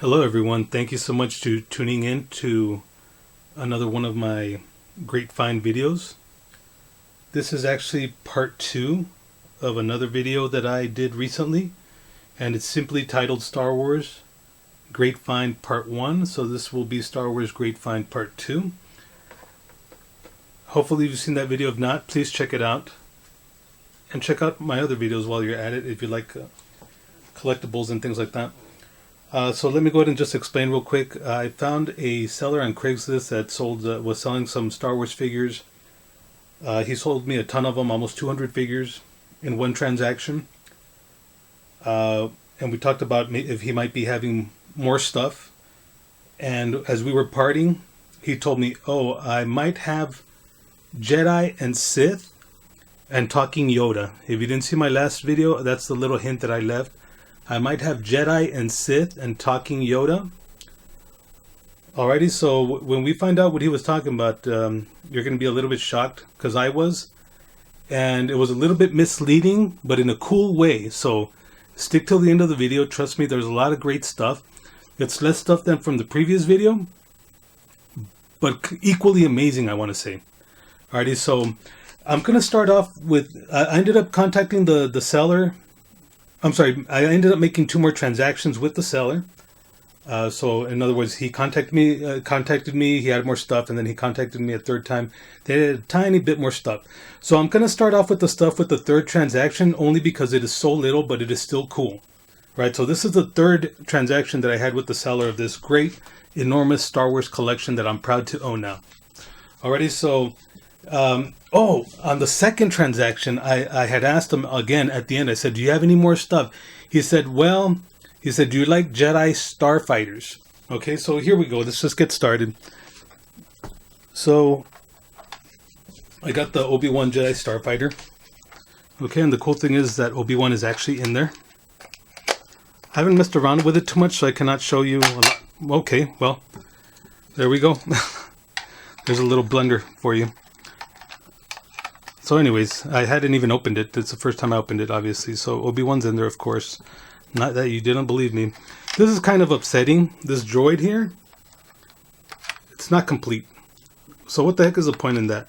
Hello everyone, thank you so much for tuning in to another one of my Great Find videos. This is actually part 2 of another video that I did recently, and it's simply titled Star Wars Great Find Part 1, so this will be Star Wars Great Find Part 2. Hopefully you've seen that video. If not, please check it out. And check out my other videos while you're at it if you like collectibles and things like that. So let me go ahead and just explain real quick. I found a seller on Craigslist that was selling some Star Wars figures. He sold me a ton of them, almost 200 figures in one transaction. And we talked about if he might be having more stuff. And as we were parting, he told me, "Oh, I might have Jedi and Sith and talking Yoda." If you didn't see my last video, that's the little hint that I left. I might have Jedi and Sith and talking Yoda. Alrighty, so when we find out what he was talking about, you're going to be a little bit shocked, because I was. And it was a little bit misleading, but in a cool way. So stick till the end of the video. Trust me, there's a lot of great stuff. It's less stuff than from the previous video, but equally amazing, I want to say. Alrighty, so I'm going to start off with, I ended up contacting the seller. I ended up making 2 more transactions with the seller. So in other words, he contacted me, he had more stuff, and then he contacted me a third time. They had a tiny bit more stuff. So I'm going to start off with the stuff with the third transaction, only because it is so little, but it is still cool. Right, so this is the third transaction that I had with the seller of this great, enormous Star Wars collection that I'm proud to own now. Alrighty, so on the second transaction, I had asked him again at the end. I said, "Do you have any more stuff?" He said, "Do you like Jedi starfighters?" Okay, so here we go. Let's just get started. So I got the Obi-Wan Jedi starfighter. Okay, and the cool thing is that Obi-Wan is actually in there. I haven't messed around with it too much, so I cannot show you a lot. Okay, well, there we go. There's a little blender for you. So anyways, I hadn't even opened it. It's the first time I opened it, obviously. So Obi-Wan's in there, of course. Not that you didn't believe me. This is kind of upsetting. This droid here, it's not complete. So what the heck is the point in that?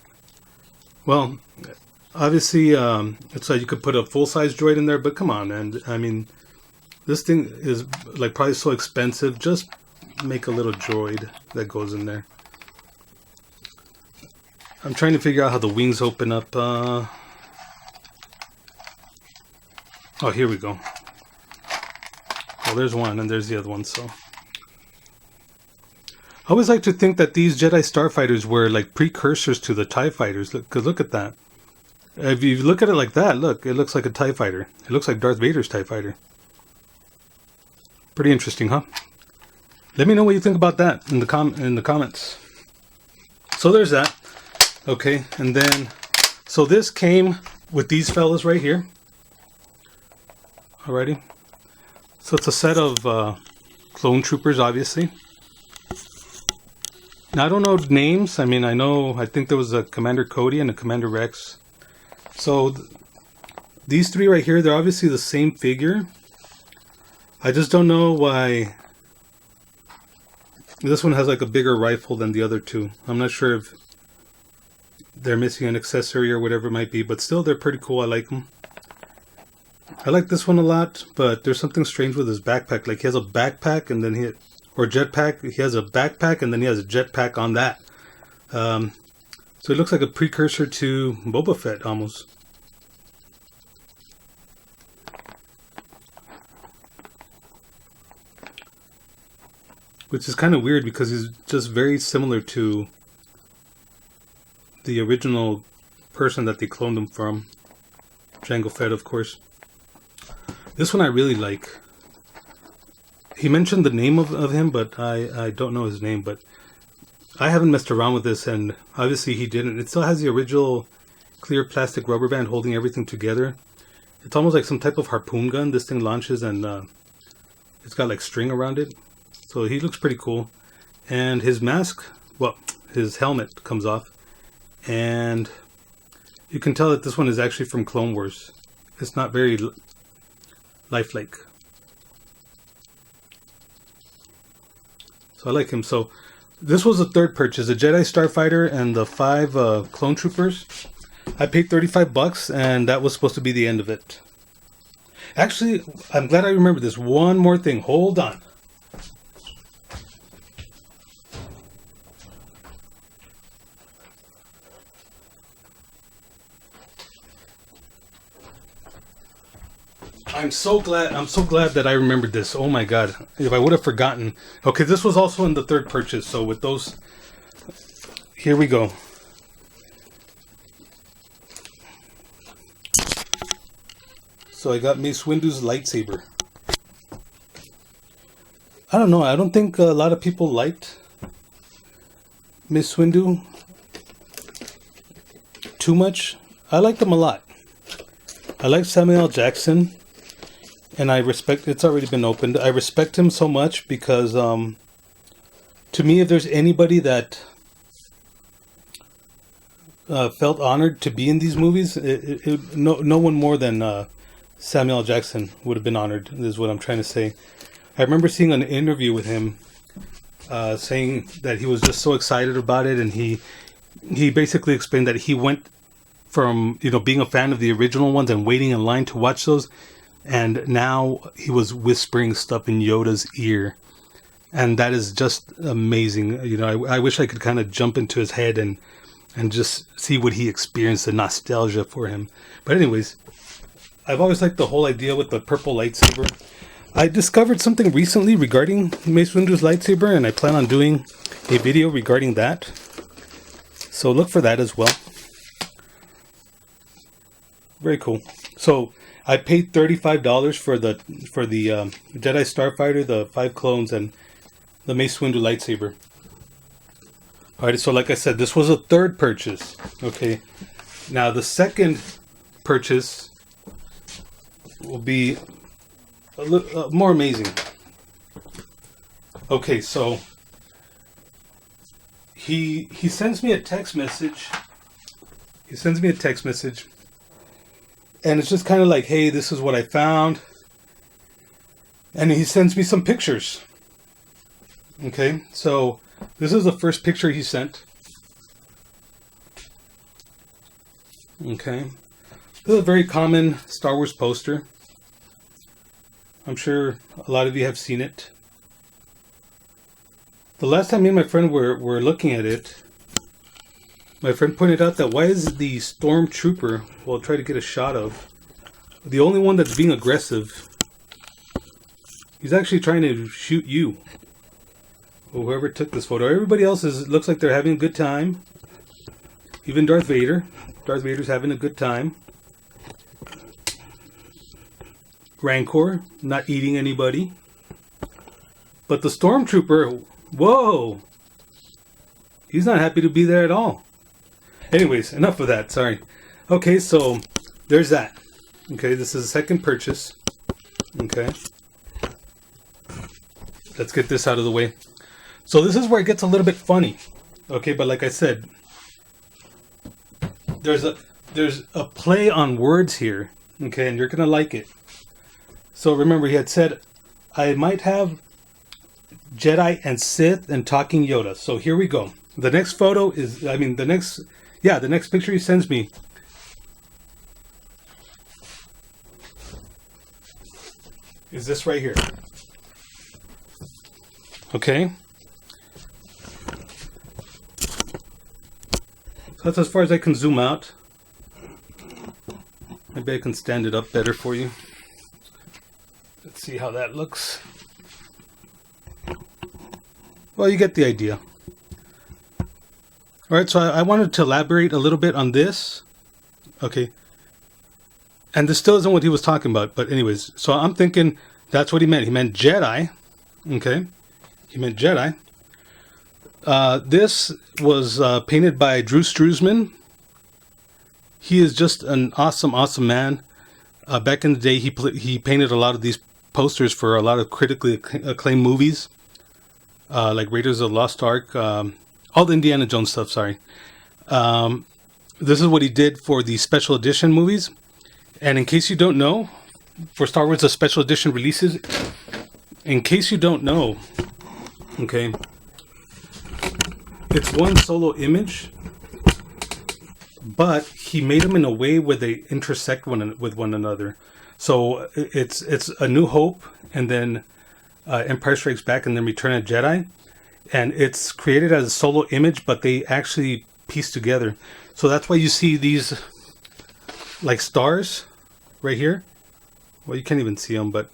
Well, obviously, it's like you could put a full-size droid in there, but come on, man. I mean, this thing is like probably so expensive. Just make a little droid that goes in there. I'm trying to figure out how the wings open up. Oh, here we go. Well, there's one, and there's the other one, so. I always like to think that these Jedi starfighters were like precursors to the TIE fighters. Because look at that. If you look at it like that, look, it looks like a TIE fighter. It looks like Darth Vader's TIE fighter. Pretty interesting, huh? Let me know what you think about that in the comments. So there's that. Okay, and then, so this came with these fellas right here. Alrighty. So it's a set of clone troopers, obviously. Now, I don't know names. I mean, I think there was a Commander Cody and a Commander Rex. So these 3 right here, they're obviously the same figure. I just don't know why this one has like a bigger rifle than the other 2. I'm not sure if they're missing an accessory or whatever it might be, but still they're pretty cool. I like them. I like this one a lot, but there's something strange with his backpack. Like he has a backpack and then jetpack. He has a backpack and then he has a jetpack on that. So it looks like a precursor to Boba Fett almost. Which is kind of weird because he's just very similar to the original person that they cloned him from. Jango Fett, of course. This one I really like. He mentioned the name of him, but I don't know his name. But I haven't messed around with this, and obviously he didn't. It still has the original clear plastic rubber band holding everything together. It's almost like some type of harpoon gun. This thing launches, and it's got like string around it. So he looks pretty cool. And his mask, well, his helmet comes off. And you can tell that this one is actually from Clone Wars. It's not very lifelike. So I like him. So this was the third purchase, the Jedi Starfighter and the 5 clone troopers. I paid $35, and that was supposed to be the end of it. Actually, I'm glad I remember this. One more thing. Hold on. I'm so glad that I remembered this. Oh my god. If I would have forgotten. Okay, this was also in the third purchase. So with those, here we go. So I got Mace Windu's lightsaber. I don't know. I don't think a lot of people liked Mace Windu too much. I liked him a lot. I like Samuel L. Jackson. And I respect, it's already been opened. I respect him so much because, to me, if there's anybody that felt honored to be in these movies, no one more than Samuel L. Jackson would have been honored, is what I'm trying to say. I remember seeing an interview with him saying that he was just so excited about it, and he basically explained that he went from, being a fan of the original ones and waiting in line to watch those, and now he was whispering stuff in Yoda's ear, and that is just amazing. I wish I could kind of jump into his head and just see what he experienced, the nostalgia for him. But anyways, I've always liked the whole idea with the purple lightsaber. I discovered something recently regarding Mace Windu's lightsaber, and I plan on doing a video regarding that. So look for that as well. Very cool. So I paid $35 for the Jedi Starfighter, the 5 clones, and the Mace Windu lightsaber. Alright, so like I said, this was a third purchase. Okay, now the second purchase will be a little more amazing. Okay, so he sends me a text message. He sends me a text message. And it's just kind of like, hey, this is what I found. And he sends me some pictures. Okay, so this is the first picture he sent. Okay. This is a very common Star Wars poster. I'm sure a lot of you have seen it. The last time me and my friend were looking at it, my friend pointed out that why is the stormtrooper, well, I'll try to get a shot of, the only one that's being aggressive? He's actually trying to shoot you. Or whoever took this photo. Everybody else looks like they're having a good time. Even Darth Vader. Darth Vader's having a good time. Rancor, not eating anybody. But the stormtrooper, whoa! He's not happy to be there at all. Anyways, enough of that, sorry. Okay, so there's that. Okay, this is the second purchase. Okay. Let's get this out of the way. So this is where it gets a little bit funny. Okay, but like I said, there's a play on words here. Okay, and you're going to like it. So remember, he had said, I might have Jedi and Sith and talking Yoda. So here we go. The next photo is, the next picture he sends me is this right here. Okay. So that's as far as I can zoom out. Maybe I can stand it up better for you. Let's see how that looks. Well, you get the idea. Alright, so I wanted to elaborate a little bit on this. Okay. And this still isn't what he was talking about, but anyways, so I'm thinking that's what he meant. He meant Jedi. Okay. He meant Jedi. This was painted by Drew Struzman. He is just an awesome, awesome man. Back in the day, he painted a lot of these posters for a lot of critically acclaimed movies, like Raiders of the Lost Ark, all the Indiana Jones stuff, sorry. This is what he did for the special edition movies. And in case you don't know, for Star Wars, the special edition releases, in case you don't know, okay, it's one solo image, but he made them in a way where they intersect with one another. So it's A New Hope, and then Empire Strikes Back, and then Return of the Jedi. And it's created as a solo image, but they actually piece together. So that's why you see these like stars right here. Well, you can't even see them, but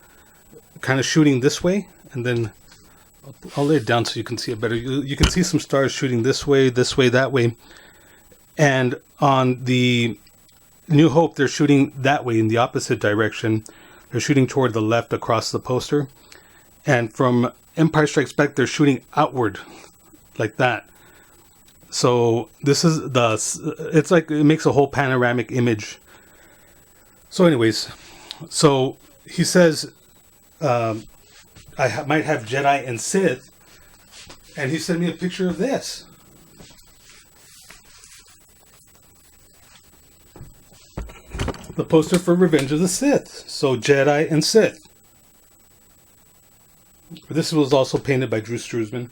kind of shooting this way. And then I'll lay it down so you can see it better. You can see some stars shooting this way, that way. And on the New Hope, they're shooting that way in the opposite direction. They're shooting toward the left across the poster. And from Empire Strikes Back, they're shooting outward like that. So this is it's like it makes a whole panoramic image. So anyways, so he says, I might have Jedi and Sith. And he sent me a picture of this. The poster for Revenge of the Sith. So Jedi and Sith. This was also painted by Drew Struzman.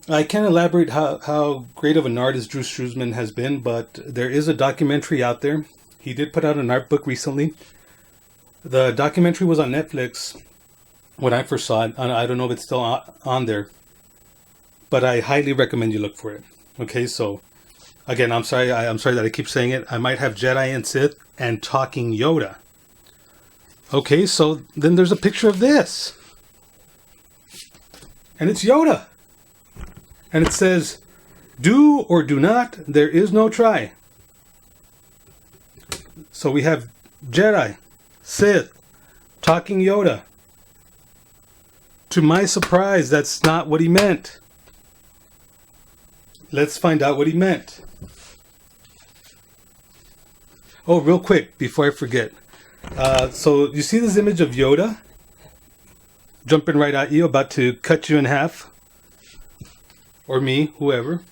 I can't elaborate how great of an artist Drew Struzman has been, but there is a documentary out there. He did put out an art book recently. The documentary was on Netflix when I first saw it. I don't know if it's still on there, but I highly recommend you look for it. Okay, so again, I'm sorry that I keep saying it. I might have Jedi and Sith and talking Yoda. Okay, so then there's a picture of this. And it's Yoda. And it says, do or do not, there is no try. So we have Jedi, Sith, talking Yoda. To my surprise, that's not what he meant. Let's find out what he meant. Oh, real quick, before I forget. So you see this image of Yoda jumping right at you, about to cut you in half. Or me, whoever.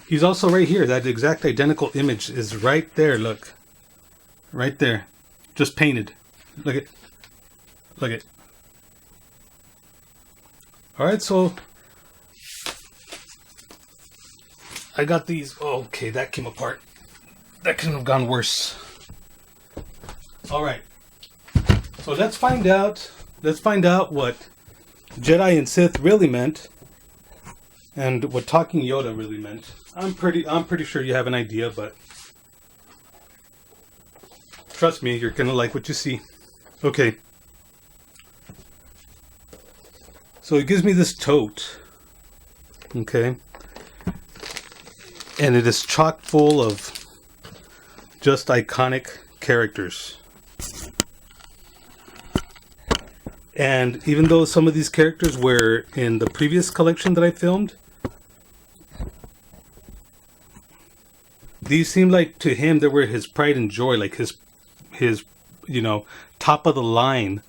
He's also right here. That exact identical image is right there, look. Right there. Just painted. Look at. Look at. Alright, so I got these. Oh, okay, that came apart. That couldn't have gone worse. Alright. So let's find out what Jedi and Sith really meant and what talking Yoda really meant. I'm pretty sure you have an idea, but trust me, you're gonna like what you see. Okay. So it gives me this tote. Okay. And it is chock full of just iconic characters. And even though some of these characters were in the previous collection that I filmed, these seem like to him they were his pride and joy, like his top of the line,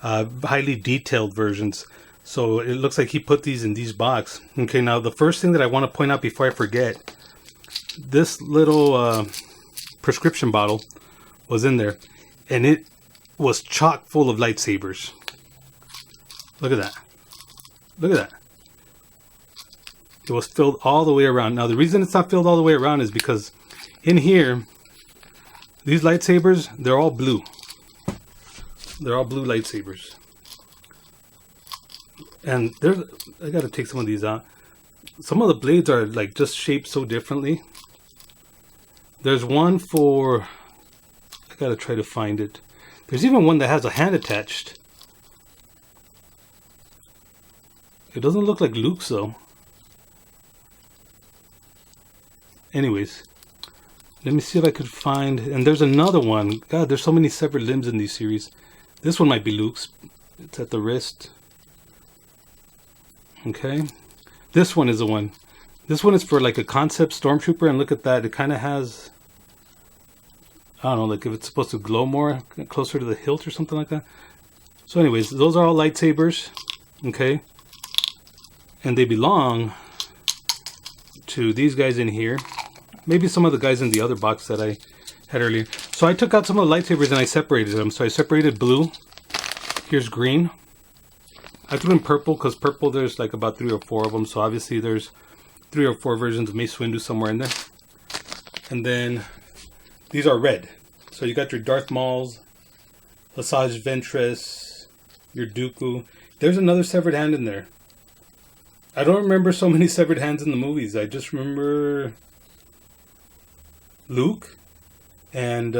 highly detailed versions. So it looks like he put these in these boxes. Okay, now the first thing that I want to point out before I forget, this little prescription bottle was in there, and it was chock full of lightsabers. Look at that. Look at that. It was filled all the way around. Now the reason it's not filled all the way around is because in here, these lightsabers, they're all blue. They're all blue lightsabers. And I gotta take some of these out. Some of the blades are like just shaped so differently. There's one for, I gotta try to find it. There's even one that has a hand attached. It doesn't look like Luke's though. Anyways, let me see if I could find, and there's another one. God, there's so many separate limbs in these series. This one might be Luke's. It's at the wrist. Okay. This one is the one. This one is for like a concept stormtrooper, and look at that. It kind of has, I don't know, like if it's supposed to glow more, closer to the hilt or something like that. So anyways, those are all lightsabers. Okay. And they belong to these guys in here. Maybe some of the guys in the other box that I had earlier. So I took out some of the lightsabers and I separated them. So I separated blue. Here's green. I threw in purple because purple there's like about 3 or 4 of them. So obviously there's 3 or 4 versions of Mace Windu somewhere in there. And then these are red. So you got your Darth Mauls, Asajj Ventress, your Dooku. There's another severed hand in there. I don't remember so many severed hands in the movies. I just remember Luke and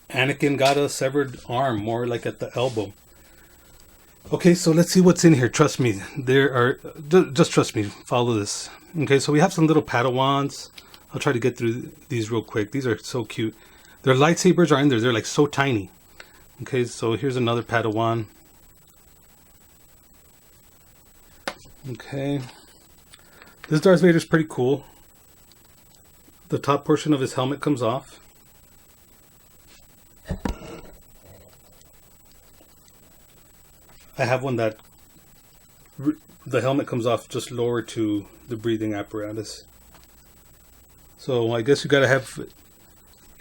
Anakin got a severed arm, more like at the elbow. Okay, so let's see what's in here. Trust me, there are... Just trust me, follow this. Okay, so we have some little Padawans. I'll try to get through these real quick. These are so cute. Their lightsabers are in there. They're like so tiny. Okay, so here's another Padawan. Okay. This Darth Vader is pretty cool. The top portion of his helmet comes off. I have one that the helmet comes off just lower to the breathing apparatus. So I guess you gotta have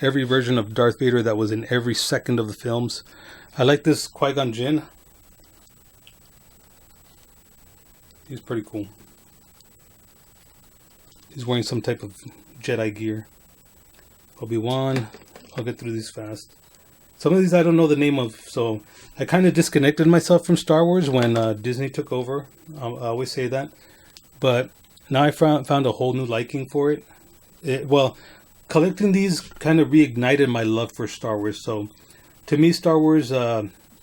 every version of Darth Vader that was in every second of the films. I like this Qui-Gon Jinn. He's pretty cool. He's wearing some type of Jedi gear. Obi-Wan. I'll get through these fast. Some of these I don't know the name of, so I kind of disconnected myself from Star Wars when Disney took over. I always say that. But now I found a whole new liking for it. Well, collecting these kind of reignited my love for Star Wars. So to me, Star Wars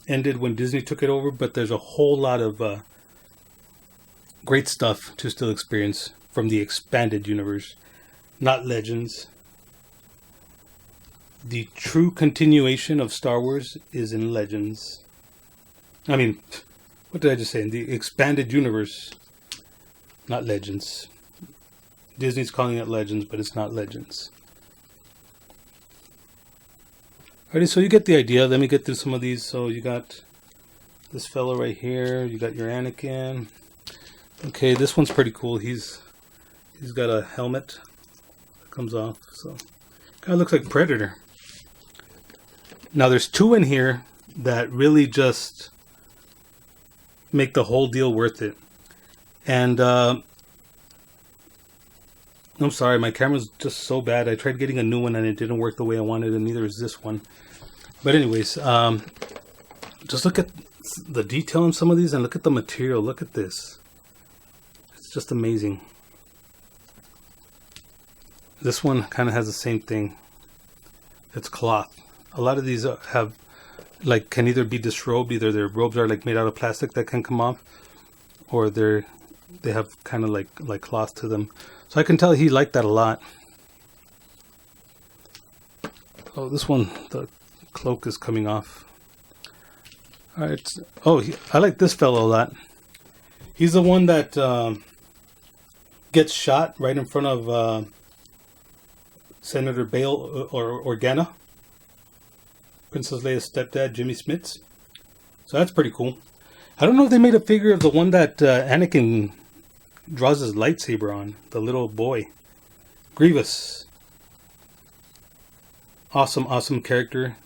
ended when Disney took it over, but there's a whole lot of great stuff to still experience from the expanded universe, not Legends. The true continuation of Star Wars is in Legends. I mean, what did I just say? In the expanded universe, not Legends. Disney's calling it Legends, but it's not Legends. Alrighty, so you get the idea. Let me get through some of these. So you got this fellow right here. You got your Anakin. Okay, this one's pretty cool. He's got a helmet that comes off. So kind of looks like Predator. Now there's 2 in here that really just make the whole deal worth it. And I'm sorry, my camera's just so bad. I tried getting a new one and it didn't work the way I wanted, and neither is this one. But anyways, just look at the detail in some of these and look at the material. Look at this. It's just amazing. This one kind of has the same thing. It's cloth. A lot of these have, like, can either be disrobed, either their robes are like made out of plastic that can come off, or they have kind of like cloth to them. So I can tell he liked that a lot. Oh, this one, the cloak is coming off. All right. Oh, I like this fellow a lot. He's the one that gets shot right in front of Senator Bail or Organa. Princess Leia's stepdad, Jimmy Smits. So that's pretty cool. I don't know if they made a figure of the one that Anakin draws his lightsaber on. The little boy. Grievous. Awesome character.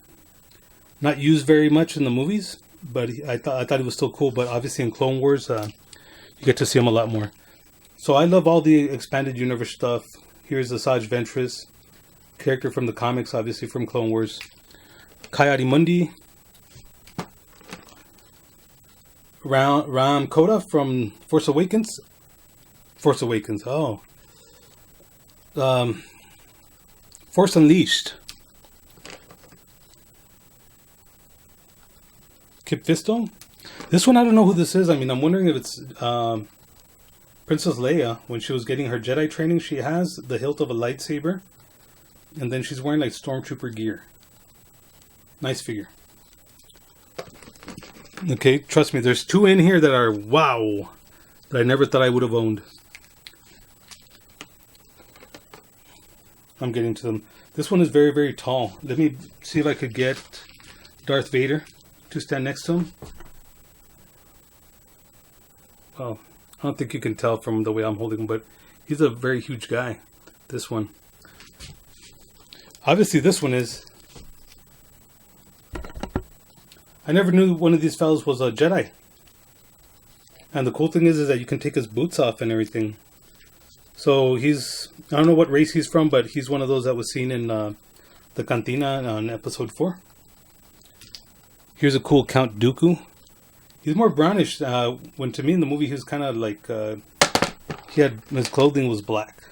Not used very much in the movies, but I thought it was still cool. But obviously in Clone Wars, you get to see him a lot more. So I love all the expanded universe stuff. Here's Asajj Ventress, character from the comics, obviously from Clone Wars. Ki-Adi-Mundi. Ram Koda from Force Awakens. Oh. Force Unleashed. Kip Fisto. This one, I don't know who this is. I mean, I'm wondering if it's Princess Leia. When she was getting her Jedi training, she has the hilt of a lightsaber. And then she's wearing like stormtrooper gear. Nice figure. Okay, trust me, there's 2 in here that are wow. That I never thought I would have owned. I'm getting to them. This one is very, very tall. Let me see if I could get Darth Vader to stand next to him. Well, I don't think you can tell from the way I'm holding him, but he's a very huge guy. This one. Obviously, this one is. I never knew one of these fellows was a Jedi. And the cool thing is that you can take his boots off and everything. So he's, I don't know what race he's from, but he's one of those that was seen in the Cantina on episode 4. Here's a cool Count Dooku. He's more brownish. When to me in the movie he was kind of like, his clothing was black.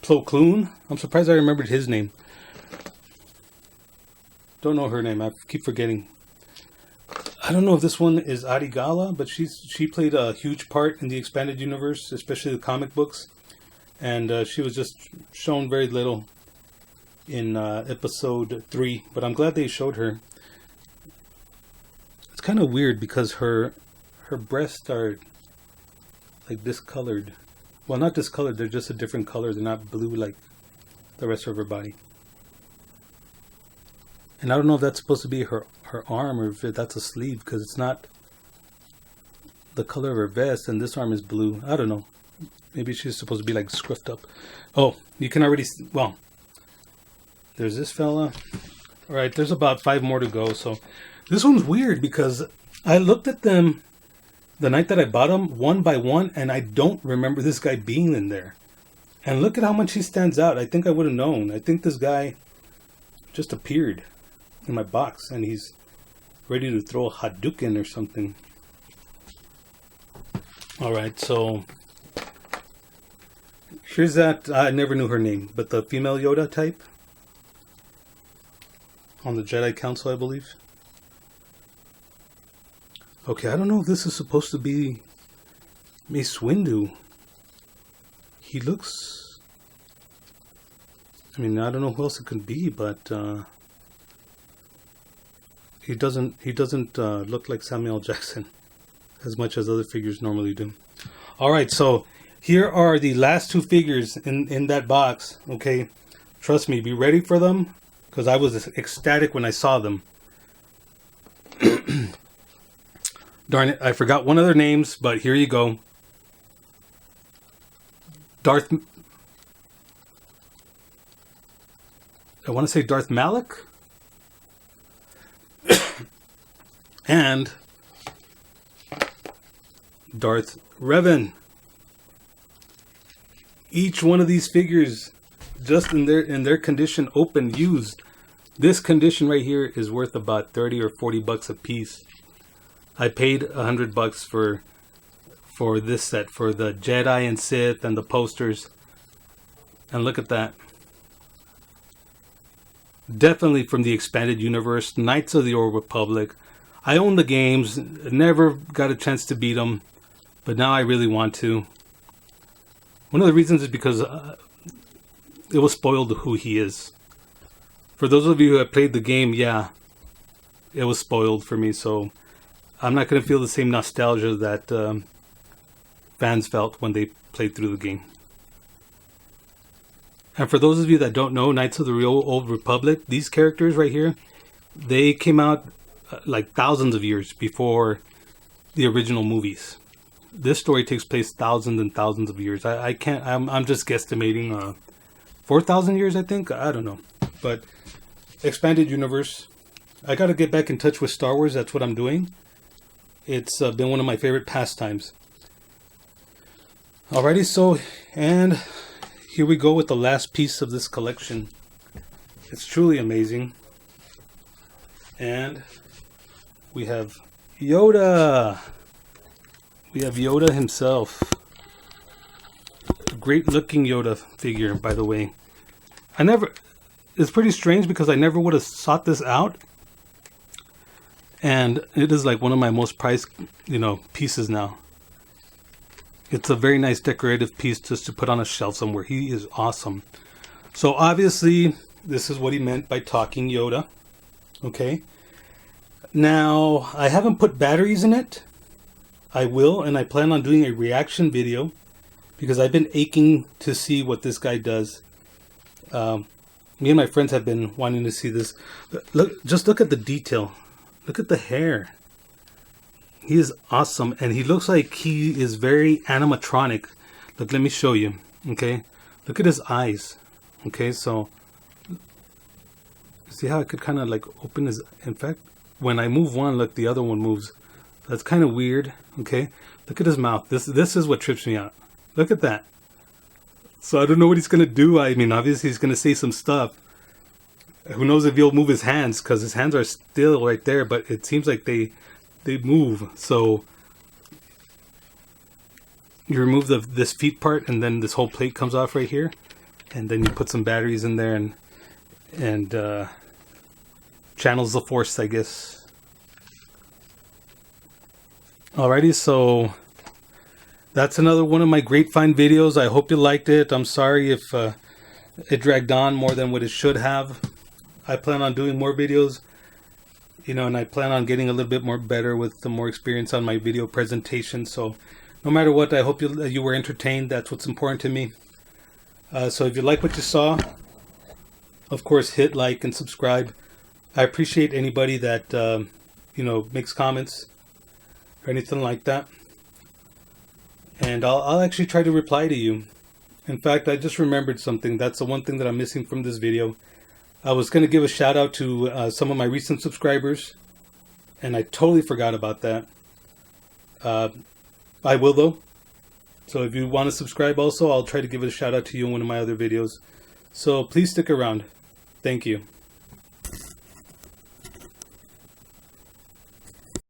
Plo Koon. I'm surprised I remembered his name. Don't know her name. I keep forgetting. I don't know if this one is Ari Gala, but she played a huge part in the expanded universe, especially the comic books. And she was just shown very little in episode 3. But I'm glad they showed her. It's kind of weird because her breasts are like discolored. Well, not discolored, they're just a different color. They're not blue like the rest of her body. And I don't know if that's supposed to be her arm or if that's a sleeve, because it's not the color of her vest, and this arm is blue. I don't know. Maybe she's supposed to be like scruffed up. Oh, you can already see, well, there's this fella. All right, there's about 5 more to go. So this one's weird because I looked at them the night that I bought them one by one, and I don't remember this guy being in there. And look at how much he stands out. I think I would have known. I think this guy just appeared in my box, and he's ready to throw a Hadouken or something. Alright, so here's that. I never knew her name, but the female Yoda type on the Jedi Council, I believe. Okay, I don't know if this is supposed to be Mace Windu. He looks, I mean, I don't know who else it could be, but he doesn't look like Samuel Jackson as much as other figures normally do. All right, so here are the last 2 figures in that box. Okay, trust me, be ready for them because I was ecstatic when I saw them. Darn it, I forgot one of their names, but here you go. I want to say Darth Malak. And Darth Revan. Each one of these figures, just in their condition, open, used. This condition right here is worth about 30 or 40 bucks a piece. I paid $100 for this set, for the Jedi and Sith and the posters. And look at that. Definitely from the expanded universe, Knights of the Old Republic. I own the games, never got a chance to beat them, but now I really want to. One of the reasons is because it was spoiled who he is. For those of you who have played the game, yeah, it was spoiled for me, so I'm not going to feel the same nostalgia that fans felt when they played through the game. And for those of you that don't know, Knights of the Old Republic, these characters right here, they came out like thousands of years before the original movies. This story takes place thousands and thousands of years. I'm just guesstimating 4,000 years, I think. I don't know. But expanded universe. I got to get back in touch with Star Wars. That's what I'm doing. It's been one of my favorite pastimes. Alrighty, so, and here we go with the last piece of this collection. It's truly amazing. And we have Yoda. We have Yoda himself. A great looking Yoda figure, by the way. It's pretty strange because I never would have sought this out. And it is like one of my most prized, pieces now. It's a very nice decorative piece just to put on a shelf somewhere. He is awesome. So obviously, this is what he meant by talking Yoda. Okay. Now, I haven't put batteries in it. I will, and I plan on doing a reaction video because I've been aching to see what this guy does. Me and my friends have been wanting to see this. Just look at the detail. Look at the hair. He is awesome, and he looks like he is very animatronic. Look, let me show you. Okay, look at his eyes. Okay, so see how I could kind of like open his. In fact, when I move one, look, the other one moves That's kind of weird. Okay, look at his mouth. This is what trips me out. Look at that. So I don't know what he's gonna do. I mean, obviously he's gonna say some stuff. Who knows if he'll move his hands, because his hands are still right there, but it seems like they move. So you remove this feet part, and then this whole plate comes off right here, and then you put some batteries in there and channels the force, I guess. Alrighty, so that's another one of my grapevine videos. I hope you liked it. I'm sorry if it dragged on more than what it should have. I plan on doing more videos, and I plan on getting a little bit more better with the more experience on my video presentation. So no matter what, I hope you were entertained. That's what's important to me. So if you like what you saw, of course, hit like and subscribe. I appreciate anybody that, makes comments or anything like that. And I'll actually try to reply to you. In fact, I just remembered something. That's the one thing that I'm missing from this video. I was going to give a shout out to some of my recent subscribers, and I totally forgot about that. I will though. So if you want to subscribe also, I'll try to give a shout out to you in one of my other videos. So please stick around. Thank you.